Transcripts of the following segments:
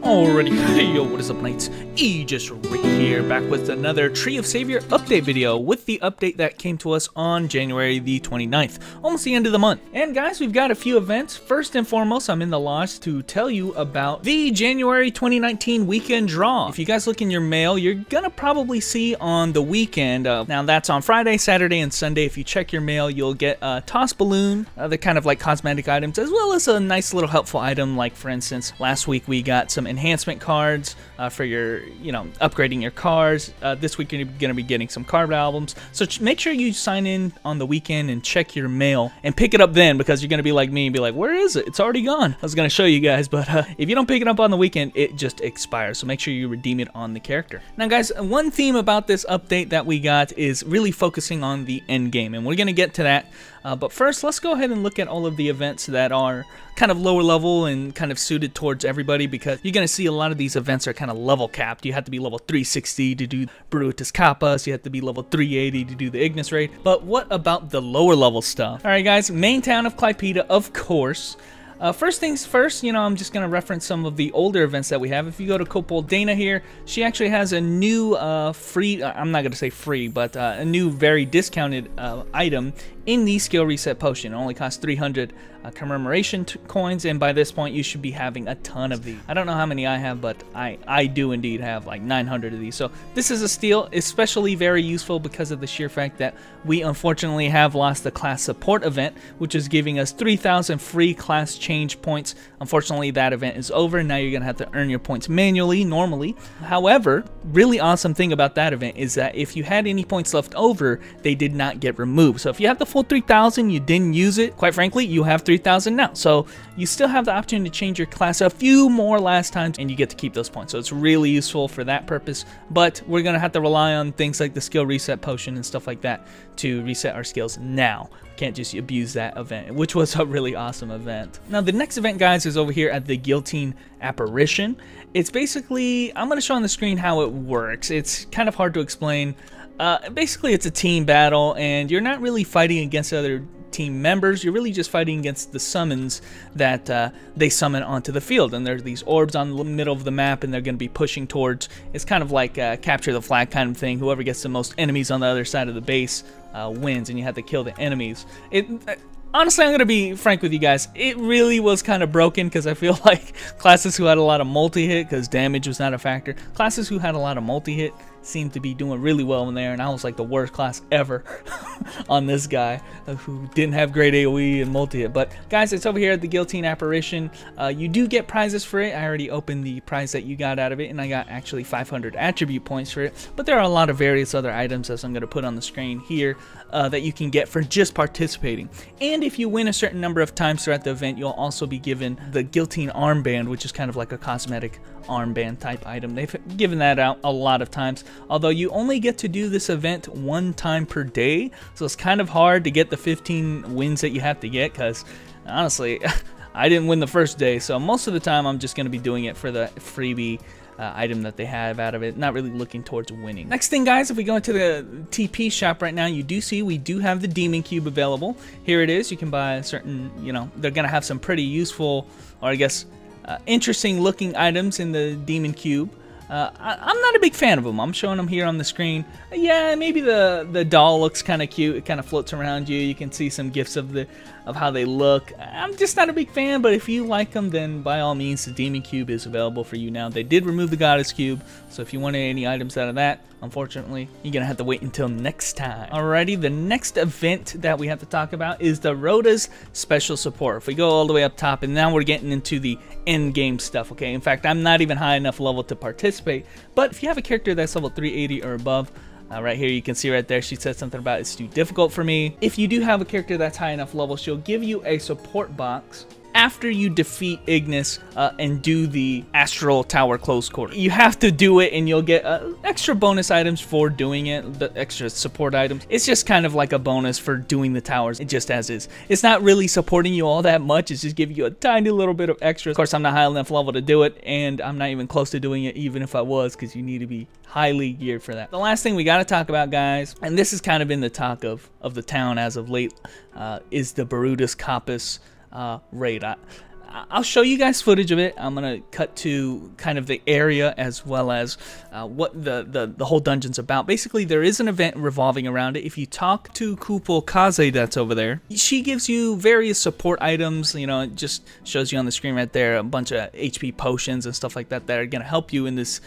Alrighty, hey yo, what is up, Knights? Just right here, back with another Tree of Savior update video with the update that came to us on January the 29th, almost the end of the month. And guys, we've got a few events. First and foremost, I'm in the lodge to tell you about the January 2019 weekend draw. If you guys look in your mail, you're gonna probably see on the weekend, now that's on Friday, Saturday, and Sunday. If you check your mail, you'll get a TOS balloon, the kind of like cosmetic items, as well as a nice little helpful item. Like for instance, last week we got some enhancement cards for your, upgrading your cars. This week you're going to be getting some card albums. So make sure you sign in on the weekend and check your mail and pick it up then, because you're going to be like me and be like, where is it? It's already gone. I was going to show you guys, but if you don't pick it up on the weekend, it just expires. So make sure you redeem it on the character. Now guys, one theme about this update that we got is really focusing on the end game, and we're going to get to that. But first, let's go ahead and look at all of the events that are kind of lower level and kind of suited towards everybody, because you're going to see a lot of these events are kind of level capped. You have to be level 360 to do Boruta's Kappas. You have to be level 380 to do the Ignis raid. But what about the lower level stuff? All right, guys, main town of Clypeda, of course. First things first, I'm just going to reference some of the older events that we have. If you go to Copal Dana here, she actually has a new free, I'm not going to say free, but a new very discounted item in the skill reset potion. It only costs 300 commemoration coins, and by this point you should be having a ton of these. I don't know how many I have, but I do indeed have like 900 of these. So this is a steal, especially very useful because of the sheer fact that we unfortunately have lost the class support event, which is giving us 3,000 free class change points. Unfortunately, that event is over. Now you're gonna have to earn your points manually, normally. However, really awesome thing about that event is that if you had any points left over, they did not get removed. So if you have the full 3,000, you didn't use it, quite frankly, you have 3,000 now. So you still have the option to change your class a few more last times, and you get to keep those points. So it's really useful for that purpose, but we're gonna have to rely on things like the skill reset potion and stuff like that to reset our skills now. Can't just abuse that event, which was a really awesome event. Now the next event, guys, is over here at the Giltine apparition. It's basically, I'm going to show on the screen how it works. It's kind of hard to explain. Basically it's a team battle, and you're not really fighting against other team members. You're really just fighting against the summons that they summon onto the field, and there's these orbs on the middle of the map, and they're going to be pushing towards, it's kind of like capture the flag kind of thing. Whoever gets the most enemies on the other side of the base wins, and you have to kill the enemies. Honestly, I'm going to be frank with you guys, it really was kind of broken, because I feel like classes who had a lot of multi-hit, because damage was not a factor, classes who had a lot of multi-hit seemed to be doing really well in there, and I was like the worst class ever on this guy who didn't have great AoE and multi-hit. But guys, it's over here at the Giltine apparition. You do get prizes for it. I already opened the prize that you got out of it, and I got actually 500 attribute points for it. But there are a lot of various other items, as I'm going to put on the screen here, that you can get for just participating. And if you win a certain number of times throughout the event, you'll also be given the Giltine armband, which is kind of like a cosmetic armband type item. They've given that out a lot of times, although you only get to do this event one time per day, so it's kind of hard to get the 15 wins that you have to get, because honestly I didn't win the first day, so most of the time I'm just going to be doing it for the freebie item that they have out of it, not really looking towards winning. Next thing, guys, if we go into the TP shop right now, you do see we do have the Demon Cube available. Here it is. You can buy a certain, they're going to have some pretty useful, or I guess interesting looking items in the Demon Cube. I'm not a big fan of them. I'm showing them here on the screen. Yeah, maybe the doll looks kind of cute. It kind of floats around you. You can see some gifs of how they look. I'm just not a big fan, but if you like them, then by all means, the Demon Cube is available for you now. They did remove the Goddess Cube, so if you wanted any items out of that, unfortunately, you're going to have to wait until next time. Alrighty, the next event that we have to talk about is the Rodas special support. If we go all the way up top, and now we're getting into the end game stuff, okay? In fact, I'm not even high enough level to participate, but if you have a character that's level 380 or above, right here you can see right there she said something about it's too difficult for me. If you do have a character that's high enough level, she'll give you a support box after you defeat Ignis and do the Astral Tower Close Quarter. You have to do it, and you'll get extra bonus items for doing it, the extra support items. It's just kind of like a bonus for doing the towers, just as is. It's not really supporting you all that much, it's just giving you a tiny little bit of extra. Of course, I'm not high enough level to do it, and I'm not even close to doing it, even if I was, because you need to be highly geared for that. The last thing we got to talk about, guys, and this has kind of been the talk of the town as of late, is the Boruta's Kappas raid. I'll show you guys footage of it. I'm gonna cut to kind of the area as well as what the whole dungeon's about. Basically, there is an event revolving around it. If you talk to Kupo Kaze that's over there, she gives you various support items. You know, it just shows you on the screen right there a bunch of HP potions and stuff like that that are gonna help you in this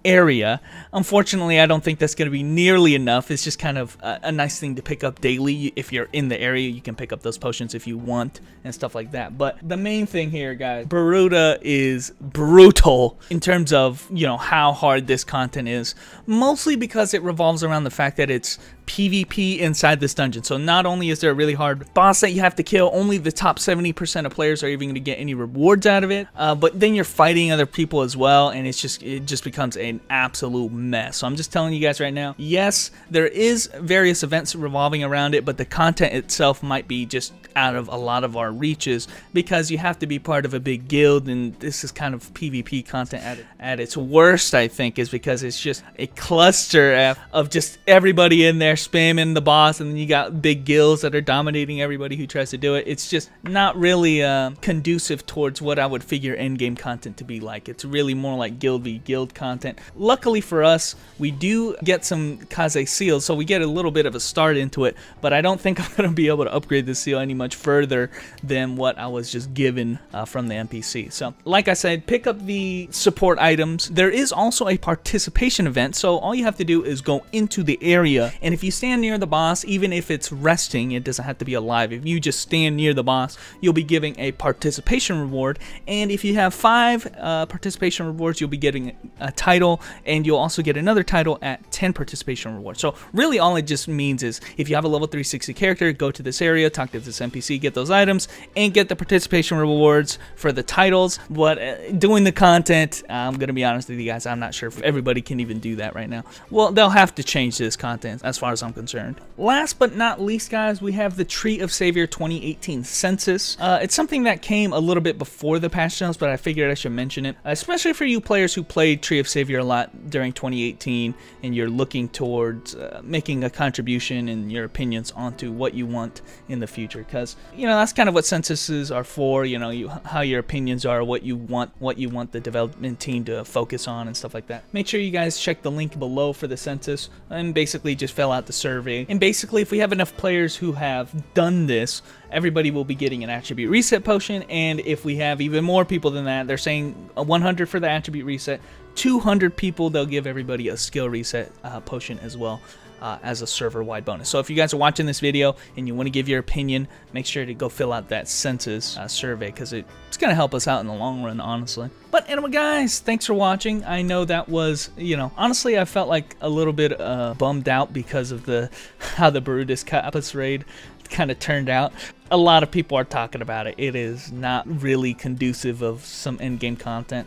area. Unfortunately, I don't think that's going to be nearly enough. It's just kind of a nice thing to pick up daily. If you're in the area, you can pick up those potions if you want and stuff like that. But the main thing here, guys, Boruta is brutal in terms of, you know, how hard this content is, mostly because it revolves around the fact that it's PvP inside this dungeon. So not only is there a really hard boss that you have to kill, only the top 70% of players are even going to get any rewards out of it, but then you're fighting other people as well, and it just becomes an absolute mess. So I'm just telling you guys right now, yes, there is various events revolving around it, but the content itself might be just out of a lot of our reaches because you have to be part of a big guild, and this is kind of PvP content at its worst, I think, is because it's just a cluster of just everybody in there spamming the boss, and then you got big guilds that are dominating everybody who tries to do it. It's just not really conducive towards what I would figure endgame content to be like. It's really more like guild v guild content. Luckily for us, we do get some Kaze seals, so we get a little bit of a start into it, but I don't think I'm going to be able to upgrade this seal any much further than what I was just given from the NPC. So like I said, pick up the support items. There is also a participation event, so all you have to do is go into the area, and if you stand near the boss, even if it's resting, it doesn't have to be alive. If you just stand near the boss, you'll be giving a participation reward, and if you have 5 participation rewards, you'll be getting a title, and you'll also get another title at 10 participation rewards. So really all it just means is if you have a level 360 character, go to this area, talk to this NPC, get those items, and get the participation rewards for the titles. But doing the content, I'm going to be honest with you guys, I'm not sure if everybody can even do that right now. Well, they'll have to change this content as far as I'm concerned. Last but not least, guys, we have the Tree of Savior 2018 Census. It's something that came a little bit before the patch notes, but I figured I should mention it, especially for you players who played Tree of Savior a lot during 2018 and you're looking towards making a contribution and your opinions onto what you want in the future, because you know that's kind of what censuses are for. You know, how your opinions are, what you want the development team to focus on and stuff like that. Make sure you guys check the link below for the census and basically just fill out the survey. And basically, if we have enough players who have done this, everybody will be getting an attribute reset potion. And if we have even more people than that, they're saying 100 for the attribute reset, 200 people, they'll give everybody a skill reset potion as well. As a server-wide bonus. So if you guys are watching this video and you want to give your opinion, make sure to go fill out that census survey, because it's going to help us out in the long run, honestly. But anyway, guys, thanks for watching. I know that was, you know, honestly, I felt like a little bit bummed out because of how the Boruta Kappas raid kind of turned out. A lot of people are talking about it. It is not really conducive of some endgame content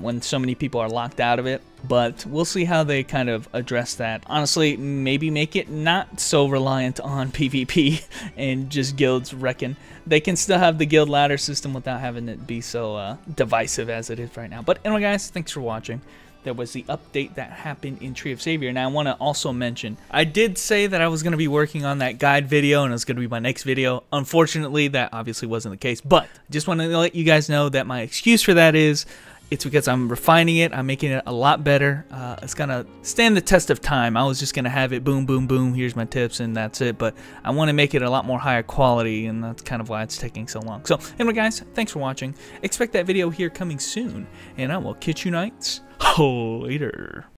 when so many people are locked out of it. But we'll see how they kind of address that. Honestly, maybe make it not so reliant on PvP and just guilds wrecking. They can still have the guild ladder system without having it be so divisive as it is right now. But anyway, guys, thanks for watching. There was the update that happened in Tree of Savior. Now I want to also mention, I did say that I was going to be working on that guide video and it was going to be my next video. Unfortunately, that obviously wasn't the case. But I just want to let you guys know that my excuse for that is, it's because I'm refining it. I'm making it a lot better. It's going to stand the test of time. I was just going to have it boom, boom, boom. Here's my tips and that's it. But I want to make it a lot more higher quality, and that's kind of why it's taking so long. So anyway, guys, thanks for watching. Expect that video here coming soon. And I will catch you nights later.